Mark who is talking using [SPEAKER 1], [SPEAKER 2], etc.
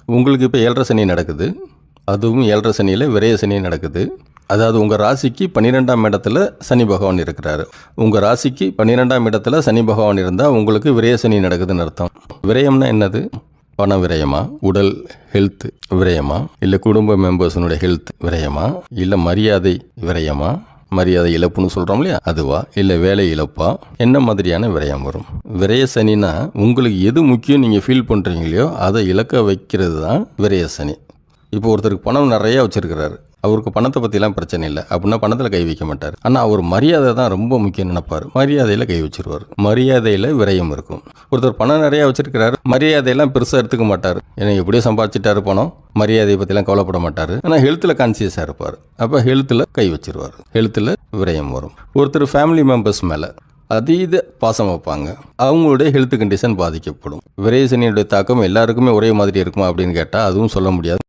[SPEAKER 1] உங்களுக்கு இப்போ 7.5 சனி நடக்குது. அதுவும் 7.5 சனியில் விரய சனி நடக்குது. அதாவது உங்கள் ராசிக்கு 12ஆம் இடத்துல சனி பகவான் இருக்கிறாரு. உங்கள் ராசிக்கு 12ஆம் இடத்துல சனி பகவான் இருந்தால் உங்களுக்கு விரய சனி நடக்குதுன்னு அர்த்தம். விரயம்னா என்னது? பண விரயமா, உடல் ஹெல்த் விரயமா, இல்லை குடும்ப மெம்பர்ஸினுடைய ஹெல்த் விரயமா, இல்லை மரியாதை விரயமா, மரியாதை இழப்புன்னு சொல்கிறோம் இல்லையா, அதுவா, இல்லை வேலை இழப்பா, என்ன மாதிரியான விரயம் வரும்? விரய சனினா உங்களுக்கு எது முக்கியம் நீங்கள் ஃபீல் பண்ணுறீங்களோ அதை இழக்க வைக்கிறது தான் விரய சனி. இப்போ ஒருத்தருக்கு பணம் நிறையா வச்சுருக்கிறாரு, அவருக்கு பணத்தை பற்றிலாம் பிரச்சனை இல்லை அப்படின்னா பணத்தில் கை வைக்க மாட்டார். ஆனால் அவர் மரியாதை தான் ரொம்ப முக்கியம் நினைப்பார், மரியாதையில் கை வச்சுருவார். மரியாதையில் விரயம் இருக்கும். ஒருத்தர் பணம் நிறையா வச்சுருக்கிறாரு, மரியாதையெல்லாம் பெருசாக எடுத்துக்க மாட்டார். ஏன்னா எப்படியோ சம்பாதிச்சிட்டாரு பணம், மரியாதையை பற்றிலாம் கவலைப்பட மாட்டார். ஆனால் ஹெல்த்தில் கான்சியஸாக இருப்பார். அப்போ ஹெல்த்தில் கை வச்சுருவார், ஹெல்த்தில் விரயம் வரும். ஒருத்தர் ஃபேமிலி மெம்பர்ஸ் மேலே அதீத பாசம் வைப்பாங்க, அவங்களுடைய ஹெல்த் கண்டிஷன் பாதிக்கப்படும். விரய சனியுடைய தாக்கம் எல்லாருக்குமே ஒரே மாதிரி இருக்குமா அப்படின்னு கேட்டால் அதுவும் சொல்ல முடியாது.